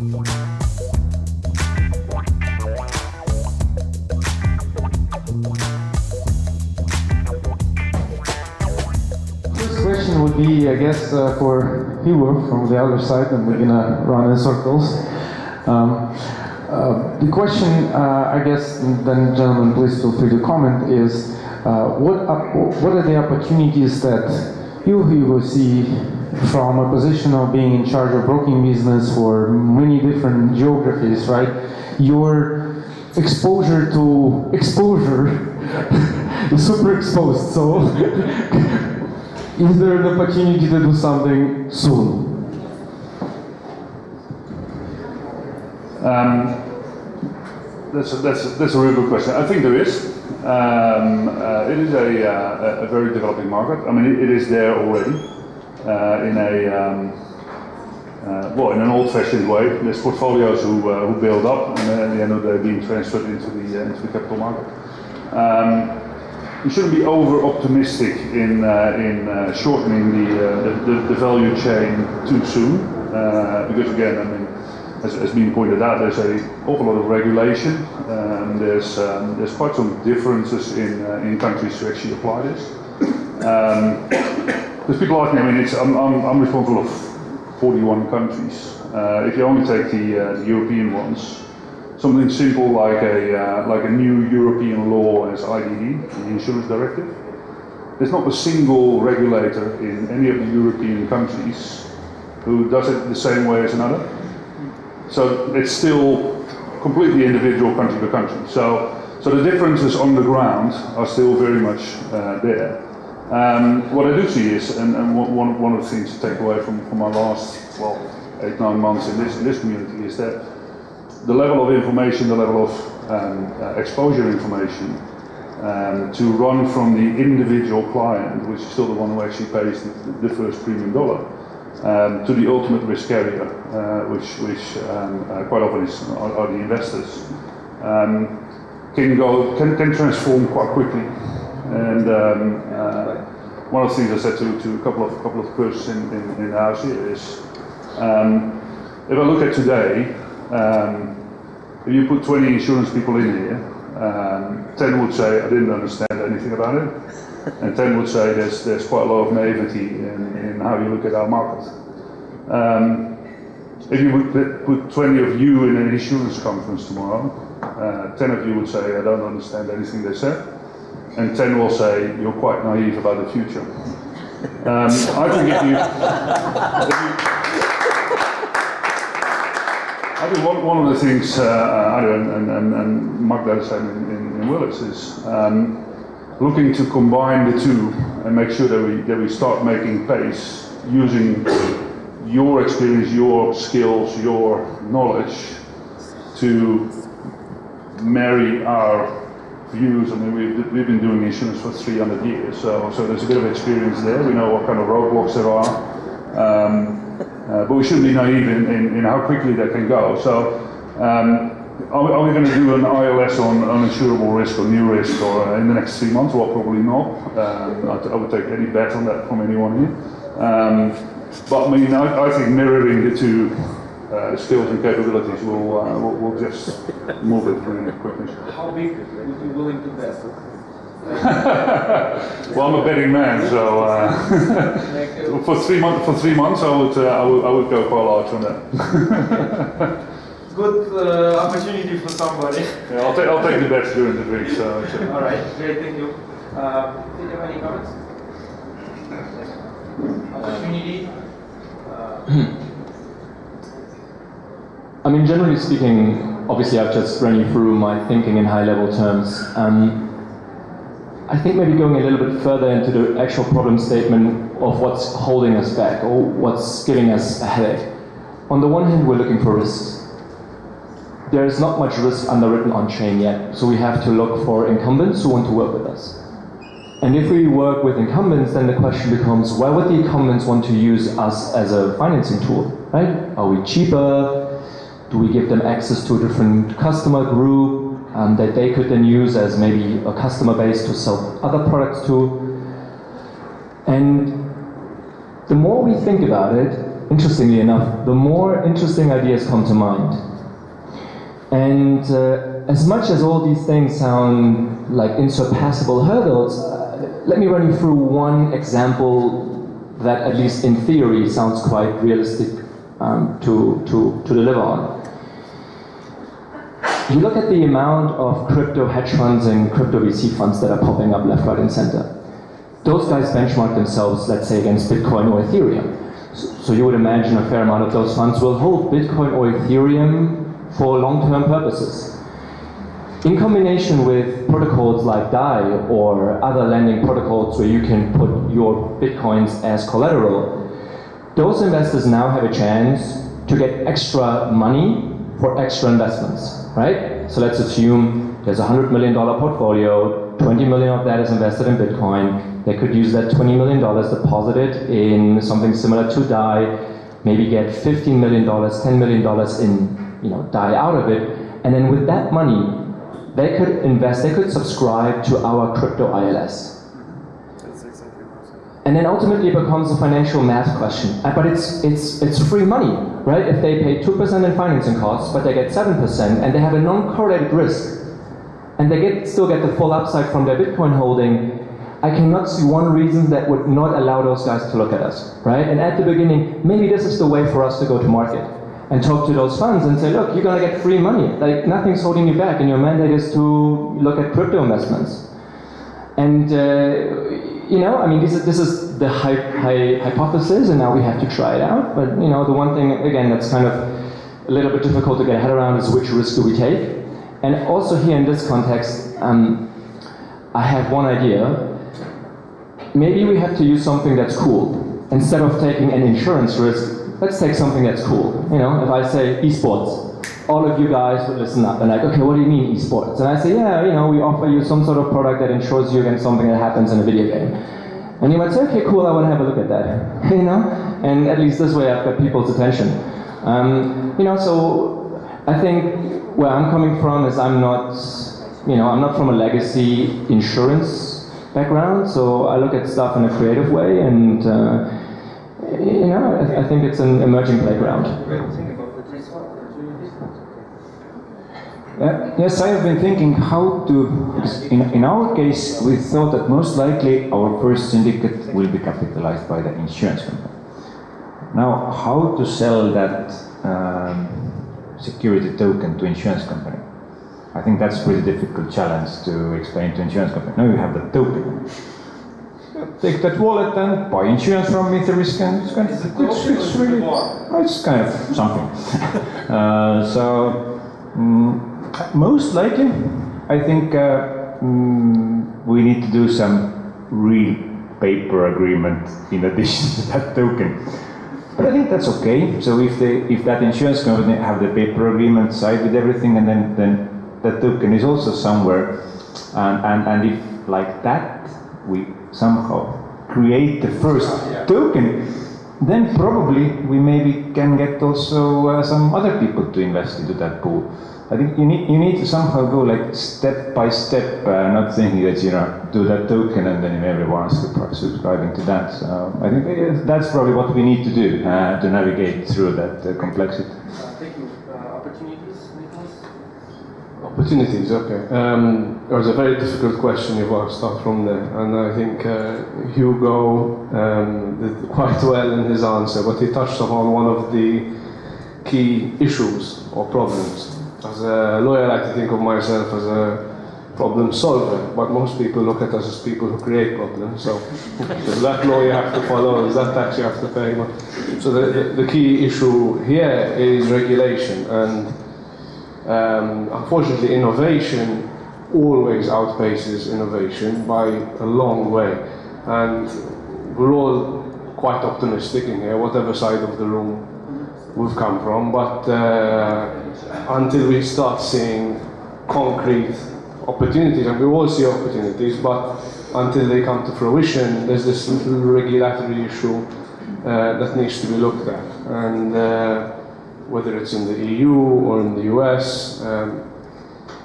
Question would be, I guess, for Hugo from the other side, and we're gonna run in circles. The question, I guess, then gentlemen, please feel free to comment, is what are the opportunities that you, Hugo, see from a position of being in charge of broking business for many different geographies, right? Your exposure to exposure is super exposed, so is there an opportunity to do something soon? That's a really good question. I think there is. It is a very developing market. I mean, it is there already in an old-fashioned way. There's portfolios who build up and at the end of the day being transferred into the capital market. You shouldn't be over-optimistic in shortening the value chain too soon, because again, I mean, as being pointed out, there's an awful lot of regulation. There's quite some differences in countries to actually apply this. Because people ask me, I mean, I'm responsible of 41 countries. If you only take the European ones, something simple like a new European law as IDD, the Insurance Directive. There's not a single regulator in any of the European countries who does it the same way as another. So it's still completely individual country to country. So the differences on the ground are still very much there. What I do see is, and one of the things to take away from my last 8-9 months in this community is that the level of information, the level of exposure information to run from the individual client, which is still the one who actually pays the first premium dollar, to the ultimate risk carrier, which quite often are the investors, can transform quite quickly. And one of the things I said to a couple of persons in the house here is, if I look at today, if you put 20 insurance people in here, 10 would say I didn't understand anything about it, and 10 would say there's quite a lot of naivety in how you look at our market. If you would put 20 of you in an insurance conference tomorrow, 10 of you would say I don't understand anything they said, and 10 will say you're quite naive about the future. I think I think one of the things I do, and Mark does in Willis, is looking to combine the two and make sure that we start making pace using your experience, your skills, your knowledge to marry our views. I mean, we've been doing insurance for 300 years, so there's a bit of experience there. We know what kind of roadblocks there are. But we shouldn't be naive in how quickly they can go. So, are we going to do an ILS on uninsurable risk or new risk or in the next 3 months? Well, probably not. I would take any bet on that from anyone here. But I mean, I think mirroring the two skills and capabilities will just move it really quickly. How big would you be willing to bet? Well, I'm a betting man, so for 3 months, I would go quite large on that. Good opportunity for somebody. Yeah, I'll take the bets during the week. So. All right, great, thank you. Do you have any comments? Opportunity. I mean, generally speaking, obviously I've just run you through my thinking in high-level terms. I think maybe going a little bit further into the actual problem statement of what's holding us back or what's giving us a headache. On the one hand, we're looking for risks. There is not much risk underwritten on chain yet, so we have to look for incumbents who want to work with us. And if we work with incumbents, then the question becomes, why would the incumbents want to use us as a financing tool, right? Are we cheaper? Do we give them access to a different customer group that they could then use as maybe a customer base to sell other products to? And the more we think about it, interestingly enough, the more interesting ideas come to mind. And as much as all these things sound like insurpassable hurdles, let me run you through one example that, at least in theory, sounds quite realistic to deliver on. You look at the amount of crypto hedge funds and crypto VC funds that are popping up left, right, and center. Those guys benchmark themselves, let's say, against Bitcoin or Ethereum. So you would imagine a fair amount of those funds will hold Bitcoin or Ethereum for long-term purposes. In combination with protocols like DAI or other lending protocols where you can put your Bitcoins as collateral, those investors now have a chance to get extra money for extra investments, right? So let's assume there's a $100 million portfolio, 20 million of that is invested in Bitcoin. They could use that $20 million, deposit it in something similar to DAI, maybe get $15 million, $10 million in DAI out of it, and then with that money, they could invest, they could subscribe to our crypto ILS. And then ultimately it becomes a financial math question. But it's free money, right? If they pay 2% in financing costs, but they get 7%, and they have a non-correlated risk, and they still get the full upside from their Bitcoin holding, I cannot see one reason that would not allow those guys to look at us, right? And at the beginning, maybe this is the way for us to go to market and talk to those funds and say, look, you're going to get free money. Like, nothing's holding you back, and your mandate is to look at crypto investments. And, I mean, this is the hypothesis, and now we have to try it out. But, the one thing, again, that's kind of a little bit difficult to get a head around is which risk do we take? And also here in this context, I have one idea. Maybe we have to use something that's cool. Instead of taking an insurance risk, let's take something that's cool. If I say esports, all of you guys would listen up and like, okay, what do you mean esports? And I say, yeah, we offer you some sort of product that insures you against something that happens in a video game. And you might say, okay, cool, I want to have a look at that. And at least this way I've got people's attention. So I think where I'm coming from is I'm not from a legacy insurance background, so I look at stuff in a creative way, and I think it's an emerging playground. Yes, I have been thinking how to, in our case, we thought that most likely our first syndicate will be capitalized by the insurance company. Now, how to sell that security token to insurance company? I think that's a pretty difficult challenge to explain to insurance company. Now you have the token. Take that wallet and buy insurance from Etherisc, and it's kind of something. Most likely, I think we need to do some real paper agreement in addition to that token. But I think that's okay. So if that insurance company have the paper agreement side with everything, and then that token is also somewhere, and if like that we somehow create the first token, then probably we maybe can get also some other people to invest into that pool. I think you need to somehow go like step by step, not thinking that do that token and then everyone's subscribing to that. So I think that's probably what we need to do to navigate through that complexity. Thank you. Opportunities, Nicholas? Opportunities, okay. It was a very difficult question if I start from there, and I think Hugo did quite well in his answer, but he touched upon one of the key issues or problems. As a lawyer, I like to think of myself as a problem solver, but most people look at us as people who create problems. So there's that law you have to follow, there's that tax you have to pay. So the key issue here is regulation, and unfortunately innovation always outpaces innovation by a long way. And we're all quite optimistic in here, whatever side of the room we've come from, but until we start seeing concrete opportunities, and we all see opportunities, but until they come to fruition, there's this little regulatory issue that needs to be looked at. And whether it's in the EU or in the US,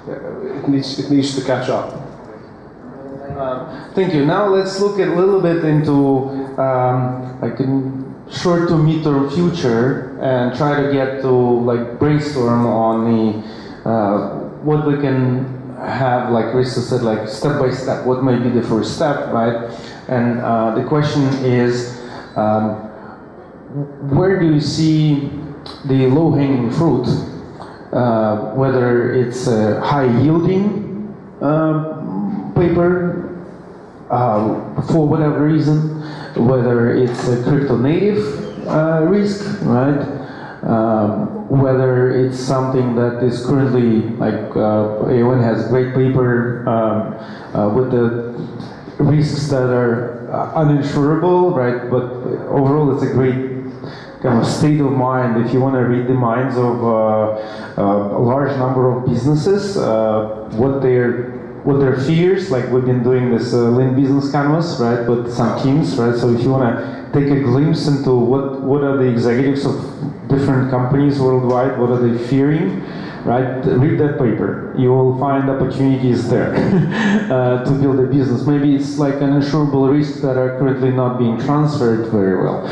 it needs to catch up. Thank you. Now let's look a little bit into like short to mid-term future and try to get to like brainstorm on the what we can have, like Risto said, like step by step, what might be the first step, right? And the question is, where do you see the low-hanging fruit, whether it's a high-yielding paper for whatever reason, whether it's a crypto-native risk, right? Whether it's something that is currently, like AON has great paper with the risks that are uninsurable, right? But overall, it's a great kind of state of mind. If you want to read the minds of a large number of businesses, what their fears, like we've been doing this Lean Business Canvas, right, with some teams, right? So if you want to take a glimpse into what are the executives of different companies worldwide, what are they fearing, right? Read that paper. You will find opportunities there to build a business. Maybe it's like uninsurable risks that are currently not being transferred very well.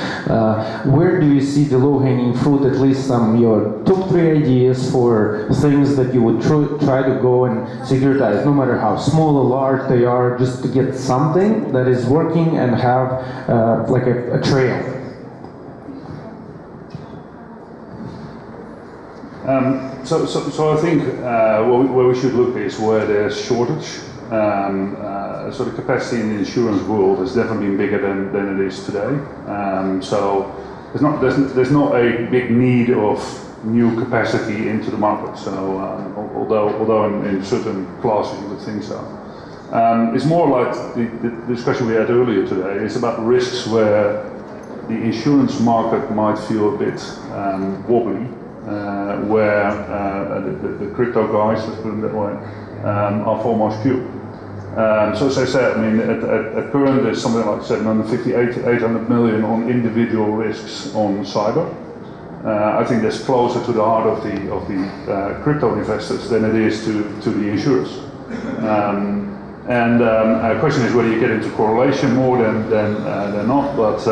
Where do you see the low-hanging fruit, at least some your top 3 ideas for things that you would try to go and securitize, no matter how small or large they are, just to get something that is working and have like a trail? So I think where we should look is where there's shortage. So the capacity in the insurance world has definitely been bigger than it is today. So there's not a big need of new capacity into the market. So although in certain classes you would think so. It's more like the discussion we had earlier today. It's about risks where the insurance market might feel a bit wobbly. Where the crypto guys, let's put it that way, are foremost due. So as I said, I mean, at current there's something like 750, 800 million on individual risks on cyber. I think that's closer to the heart of the crypto investors than it is to the insurers. The question is whether you get into correlation more than not. But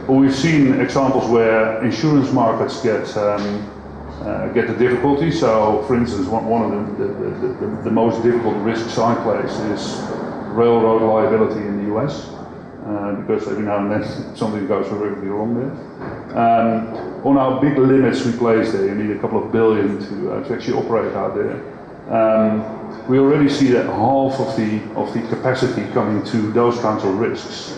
we've seen examples where insurance markets get the difficulty. So, for instance, one of the most difficult risks I place is railroad liability in the US, because every now and then something goes horribly wrong there. On our big limits we place there, you need a couple of billion to actually operate out there. We already see that half of the capacity coming to those kinds of risks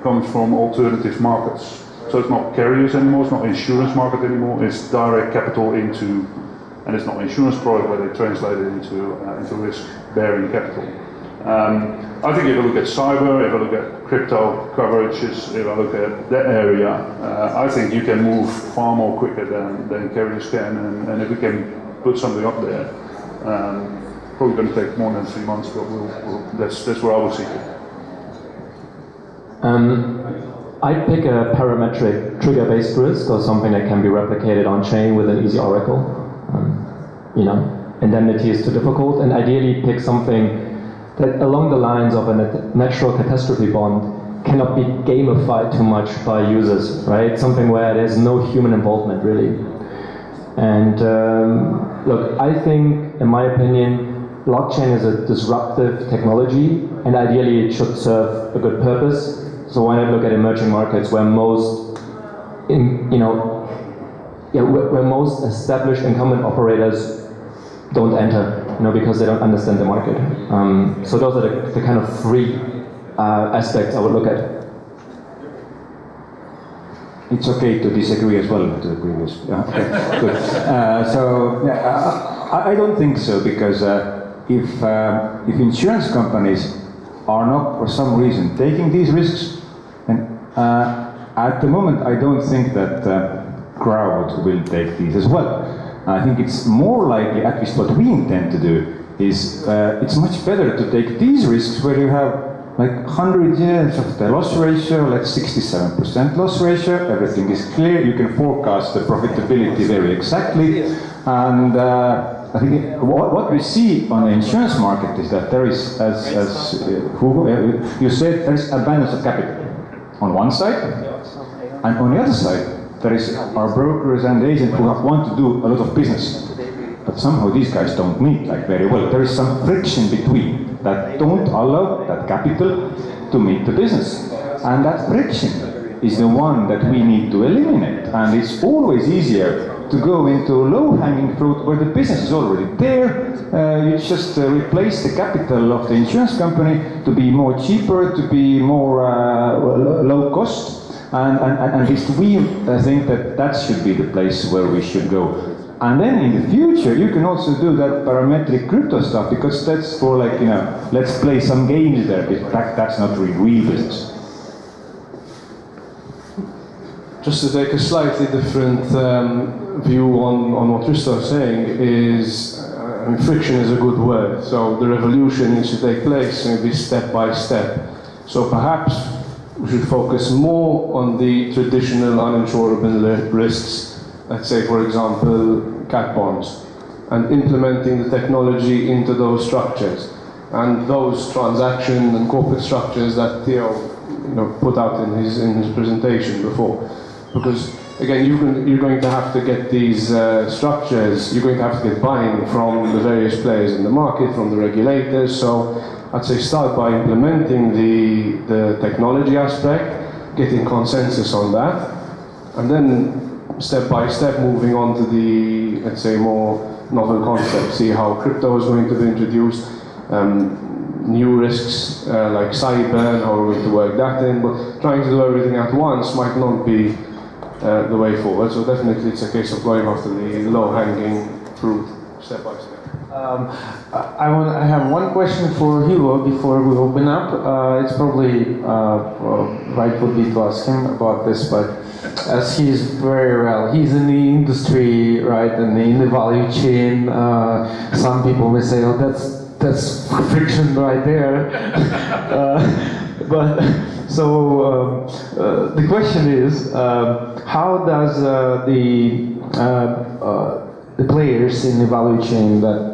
comes from alternative markets. So it's not carriers anymore, it's not insurance market anymore, it's direct capital into, and it's not insurance product where they translate it into risk-bearing capital. I think if you look at cyber, if you look at crypto coverages, if I look at that area, I think you can move far more quicker than carriers can, and if we can put something up there, probably going to take more than 3 months, but that's where I would see it. I'd pick a parametric trigger-based risk or something that can be replicated on-chain with an easy oracle. Indemnity is too difficult, and ideally pick something that along the lines of a natural catastrophe bond cannot be gamified too much by users, right? Something where there's no human involvement really. And look, I think, in my opinion, blockchain is a disruptive technology, and ideally it should serve a good purpose. So why not look at emerging markets where most established incumbent operators don't enter, because they don't understand the market. So those are the kind of 3 aspects I would look at. It's okay to disagree as well to the previous. Okay, good. I don't think so, because if insurance companies are not, for some reason, taking these risks, and at the moment I don't think that crowd will take these as well. I think it's more likely, at least what we intend to do, is it's much better to take these risks where you have like 100 years of the loss ratio, like 67% loss ratio, everything is clear, you can forecast the profitability very exactly, and I think what we see on the insurance market is that there is, as Hugo, you said, there is abundance of capital on one side, And on the other side, there is our brokers and agents who want to do a lot of business. But somehow these guys don't meet like very well. There is some friction between that don't allow that capital to meet the business. And that friction is the one that we need to eliminate. And it's always easier to go into low-hanging fruit where the business is already there. You just replace the capital of the insurance company to be more cheaper, to be more low cost. And at least we think that that should be the place where we should go. And then in the future, you can also do that parametric crypto stuff, because that's for like, you know, let's play some games there, but that's not real business. Just to take a slightly different view on what Risto is saying is, I mean, friction is a good word, so the revolution needs to take place maybe step by step. So perhaps we should focus more on the traditional uninsurable risks, let's say for example cat bonds, and implementing the technology into those structures. And those transaction and corporate structures that Theo put out in his presentation before. Because again, you're going to have to get these structures, you're going to have to get buy-in from the various players in the market, from the regulators. So I'd say start by implementing the technology aspect, getting consensus on that, and then step by step moving on to the, let's say, more novel concepts, see how crypto is going to be introduced, new risks like cyber and how we're going to work that in, but trying to do everything at once might not be the way forward. So definitely it's a case of going after the low-hanging fruit step by step. I have one question for Hugo before we open up. It's probably right would be to ask him about this, but as he's very well, he's in the industry, right, and in the value chain. Some people may say, "Oh, that's friction right there," but so the question is, how does the players in the value chain that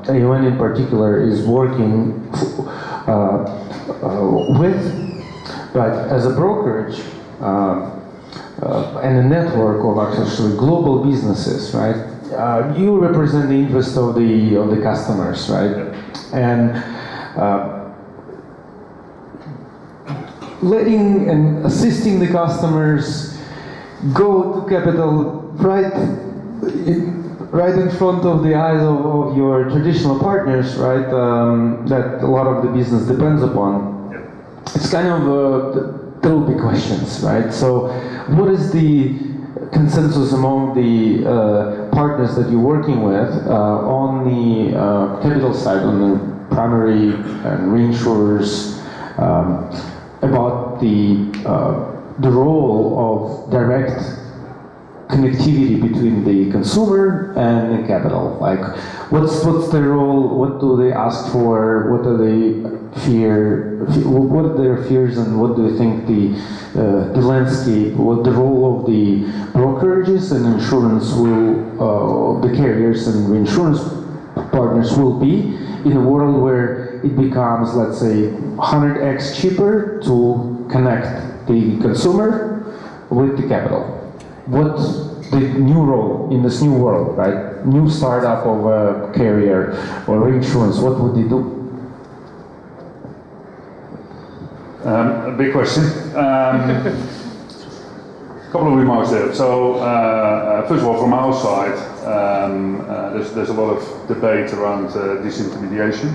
AON in particular is working with, right, as a brokerage and a network of actually global businesses, right? You represent the interest of the customers, right? And letting and assisting the customers go to capital right in front of the eyes of your traditional partners, right? That a lot of the business depends upon. It's kind of there will be questions, right? So, what is the consensus among the partners that you're working with on the capital side, on the primary and reinsurers, about the role of direct connectivity between the consumer and the capital? Like, what's their role? What do they ask for? What do they fear? What are their fears, and what do you think the landscape, what the role of the brokerages and insurance will, the carriers and reinsurance partners will be in a world where it becomes, let's say, 100x cheaper to connect the consumer with the capital? What's the new role in this new world, right? New startup of a carrier or reinsurance, what would they do? A big question. A couple of remarks there. So, first of all, from our side, there's a lot of debate around disintermediation,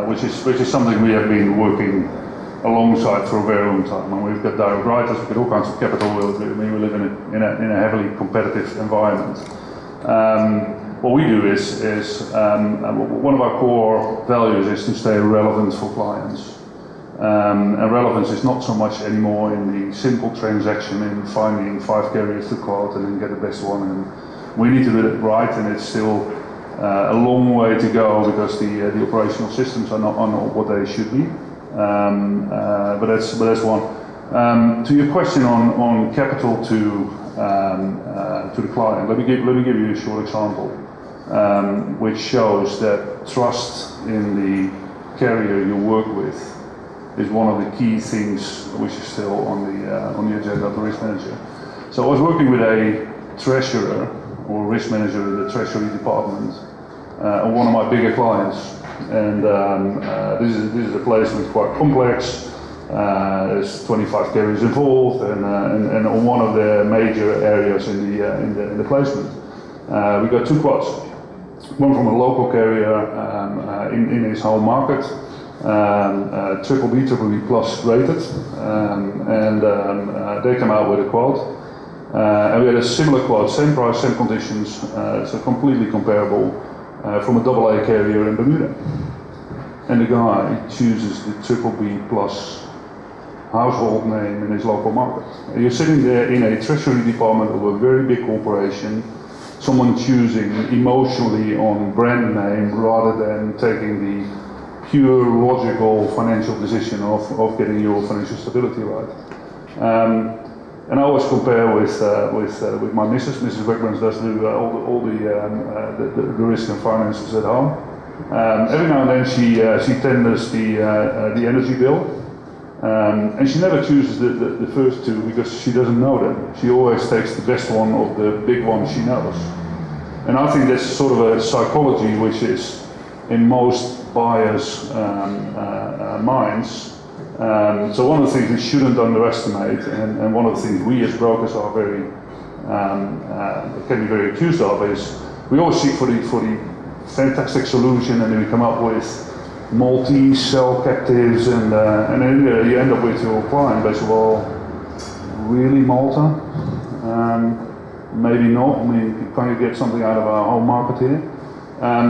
which is something we have been working alongside for a very long time. And we've got direct writers, we've got all kinds of capital. We live in a heavily competitive environment. What we do is one of our core values is to stay relevant for clients. And relevance is not so much anymore in the simple transaction in finding 5 carriers to quote and then get the best one. And we need to do it right, and it's still a long way to go because the operational systems are not what they should be. But that's one. To your question on capital to the client, let me give you a short example, which shows that trust in the carrier you work with is one of the key things which is still on the agenda of the risk manager. So I was working with a treasurer or risk manager in the treasury department on one of my bigger clients, and this is a placement quite complex. There's 25 carriers involved, and on one of the major areas in the placement, we got two quotes. One from a local carrier in his home market, BBB plus rated, and they come out with a quote. And we had a similar quote, same price, same conditions, so completely comparable from a AA carrier in Bermuda. And the guy chooses the BBB plus household name in his local market. And you're sitting there in a treasury department of a very big corporation, someone choosing emotionally on brand name rather than taking the pure logical financial decision of getting your financial stability right. And I always compare with my missus. Mrs. Wegbrans does do all the risk and finances at home. Every now and then she tenders the energy bill. And she never chooses the first two because she doesn't know them. She always takes the best one of the big ones she knows. And I think that's sort of a psychology which is in most buyers' minds. So one of the things we shouldn't underestimate, and one of the things we as brokers are can be very accused of, is we always seek for the fantastic solution, and then we come up with Maltese cell captives, and then you end up with your client basically, well, really Malta? Maybe not. I mean, can you get something out of our home market here?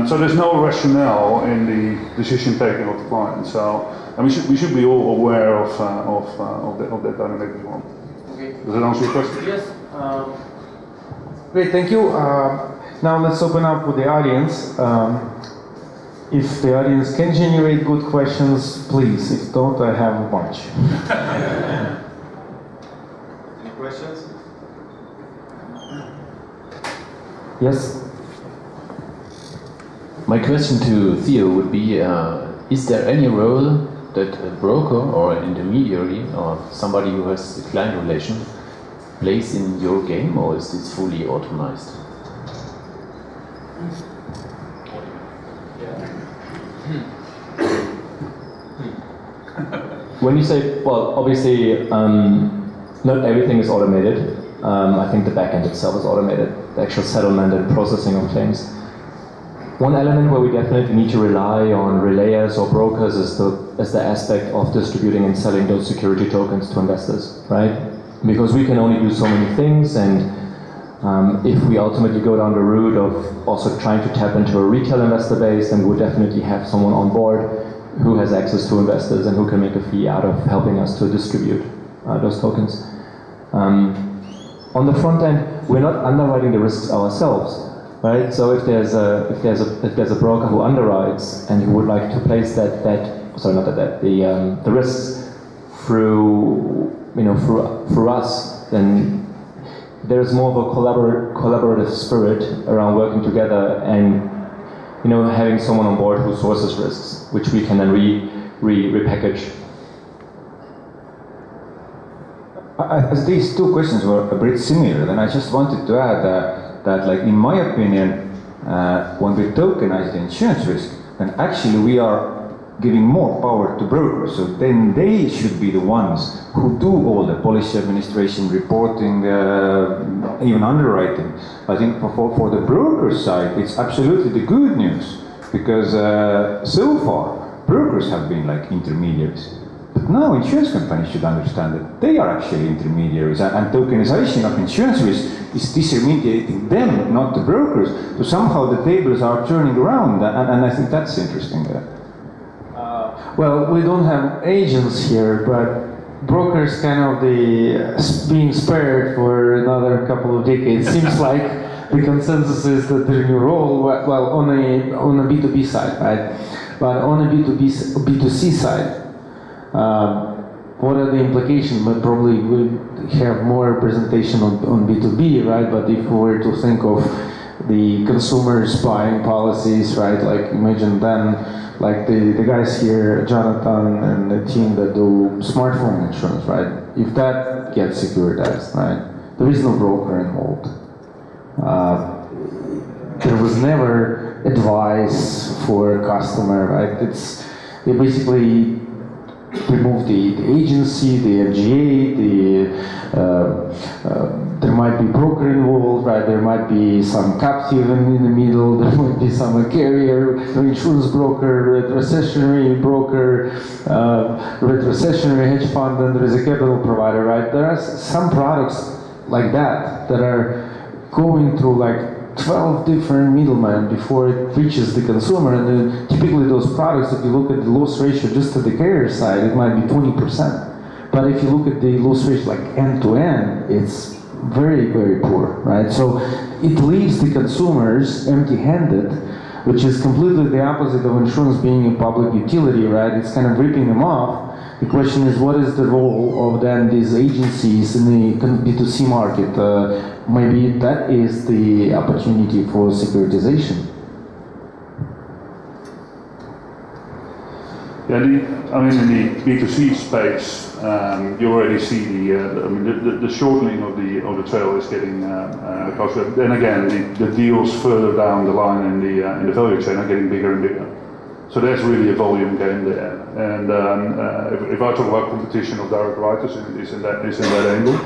So there's no rationale in the decision taking of the client. So, and we should be all aware of that dynamic as well. Okay. Does that answer your question? Yes. Great, thank you. Now let's open up with the audience. If the audience can generate good questions, please. If don't, I have a bunch. Any questions? Yes? My question to Theo would be, is there any role that a broker or an intermediary or somebody who has a client relation plays in your game, or is this fully automated? When you say, well, obviously, not everything is automated. I think the backend itself is automated, the actual settlement and processing of claims. One element where we definitely need to rely on relayers or brokers is the aspect of distributing and selling those security tokens to investors, right? Because we can only do so many things, and if we ultimately go down the route of also trying to tap into a retail investor base, then we would definitely have someone on board who has access to investors and who can make a fee out of helping us to distribute those tokens. On the front end, we're not underwriting the risks ourselves, right? So if there's a broker who underwrites and who would like to place the risks through us, then there's more of a collaborative spirit around working together and having someone on board who sources risks, which we can then repackage. As these two questions were a bit similar, then I just wanted to add that, like, in my opinion, when we tokenize the insurance risk, then actually we are giving more power to brokers. So then they should be the ones who do all the policy administration, reporting, even underwriting. I think for the broker side, it's absolutely the good news, because so far brokers have been like intermediaries. But now insurance companies should understand that they are actually intermediaries, and tokenization of insurance risk is disintermediating them, not the brokers. So somehow the tables are turning around, and I think that's interesting. Well, we don't have agents here, but brokers kind of being spared for another couple of decades. Seems like the consensus is that their new role, well, on a B2B side, right? But on a B2C side, what are the implications? But probably we'll have more representation on B2B, right? But if we were to think of the consumers buying policies, right? Like imagine then, like the guys here, Jonathan and the team that do smartphone insurance, right? If that gets securitized, right? There is no broker involved. There was never advice for a customer, right? They basically remove the agency, the MGA, there might be broker involved, right? There might be some captive in the middle, there might be some carrier, insurance broker, retrocessionary broker, retrocessionary hedge fund, and there is a capital provider, right? There are some products like that are going through like 12 different middlemen before it reaches the consumer, and then typically those products, if you look at the loss ratio just at the carrier side, it might be 20%. But if you look at the loss ratio like end to end, it's very, very poor, right? So it leaves the consumers empty-handed, which is completely the opposite of insurance being a public utility, right? It's kind of ripping them off. The question is, what is the role of then these agencies in the B2C market? Maybe that is the opportunity for securitization. Yeah, I mean, in the B2C space, you already see the shortening of the trail is getting closer. Then again, the deals further down the line in the value chain are getting bigger and bigger. So there's really a volume game there. And if I talk about competition of direct writers, it's in that angle.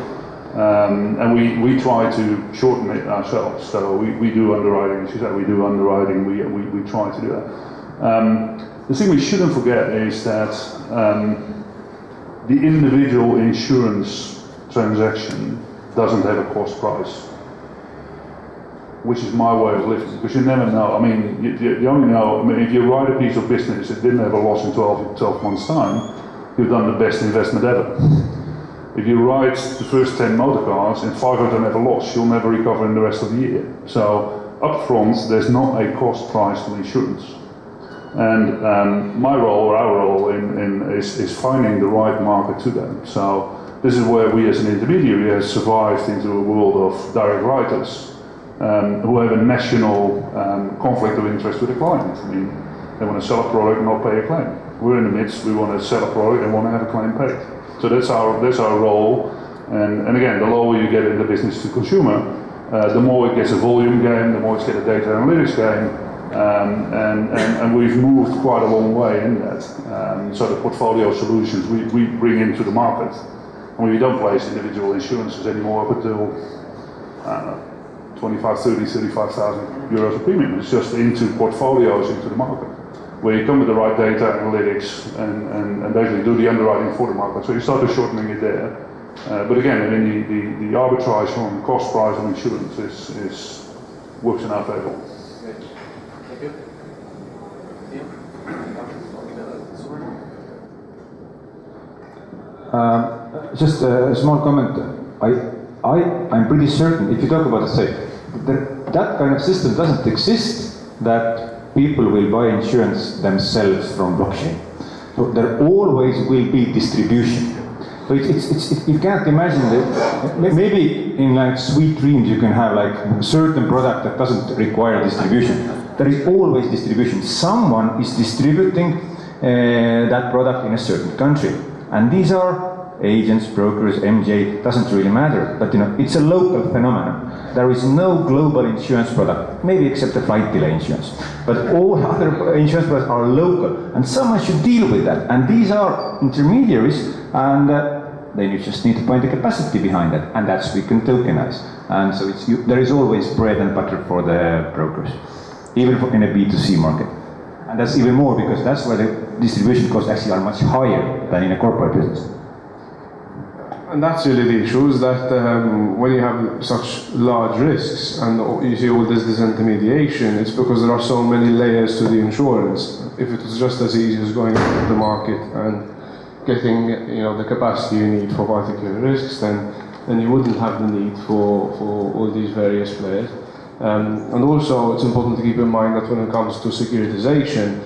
And we try to shorten it ourselves. So we do underwriting, as you said, we do underwriting, we try to do that. The thing we shouldn't forget is that the individual insurance transaction doesn't have a cost price, which is my way of living, because you never know. I mean, you only know, I mean, if you write a piece of business that didn't have a loss in 12 months' time, you've done the best investment ever. If you write the first 10 motor cars and 5 of them have a loss, you'll never recover in the rest of the year. So, up front, there's not a cost price to insurance. And my role, or our role, is finding the right market to them. So, this is where we as an intermediary have survived into a world of direct writers who have a national conflict of interest with a client. I mean, they want to sell a product and not pay a claim. We're in the midst, we want to sell a product and want to have a claim paid. So that's our role. And again, the lower you get in the business to consumer, the more it gets a volume game, the more it gets a data analytics game. And we've moved quite a long way in that. So the portfolio solutions we bring into the market. I mean, we don't place individual insurances anymore up until 25, 30, 35,000 euros a premium. It's just into portfolios into the market, where you come with the right data analytics and basically do the underwriting for the market. So you start shortening it there. But again, I mean, the arbitrage from cost price of insurance works in our favor. Thank you. Just a small comment. I'm pretty certain, if you talk about, say, that kind of system doesn't exist, that people will buy insurance themselves from blockchain. So there always will be distribution. So it's you can't imagine that. Maybe in like sweet dreams you can have like a certain product that doesn't require distribution. There is always distribution. Someone is distributing that product in a certain country, and these are agents, brokers, MJ, doesn't really matter, but you know, it's a local phenomenon. There is no global insurance product, maybe except the flight delay insurance. But all other insurance products are local, and someone should deal with that. And these are intermediaries, and then you just need to point the capacity behind that, and that's we can tokenize. And so there is always bread and butter for the brokers, even in a B2C market. And that's even more, because that's where the distribution costs actually are much higher than in a corporate business. And that's really the issue, is that when you have such large risks and you see all this disintermediation, it's because there are so many layers to the insurance. If it was just as easy as going into the market and getting the capacity you need for particular risks, then you wouldn't have the need for all these various players. And also it's important to keep in mind that when it comes to securitization,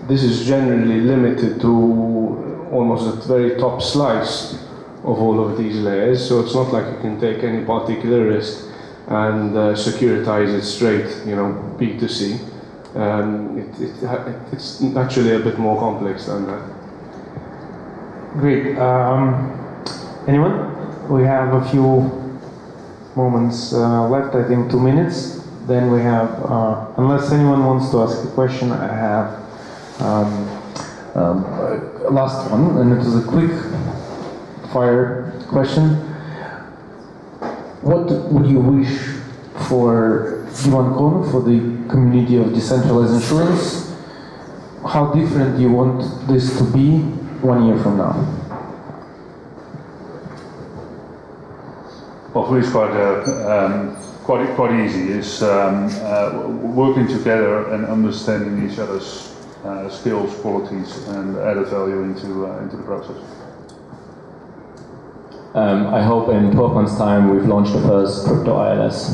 this is generally limited to almost a very top slice of all of these layers, so it's not like you can take any particular risk and securitize it straight, B2C. It's naturally a bit more complex than that. Great. Anyone? We have a few moments left, I think 2 minutes. Then we have, unless anyone wants to ask a question, I have last one, and it is a quick fire question. What would you wish for D1Conf, for the community of decentralized insurance? How different do you want this to be 1 year from now? Well, for me, it's quite easy. It's working together and understanding each other's skills, qualities, and added value into the process. I hope in 12 months' time we've launched the first crypto ILS.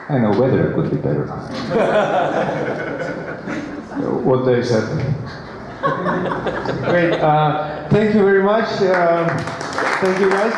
I know weather could be better. What they said. Great. Thank you very much. Thank you, guys.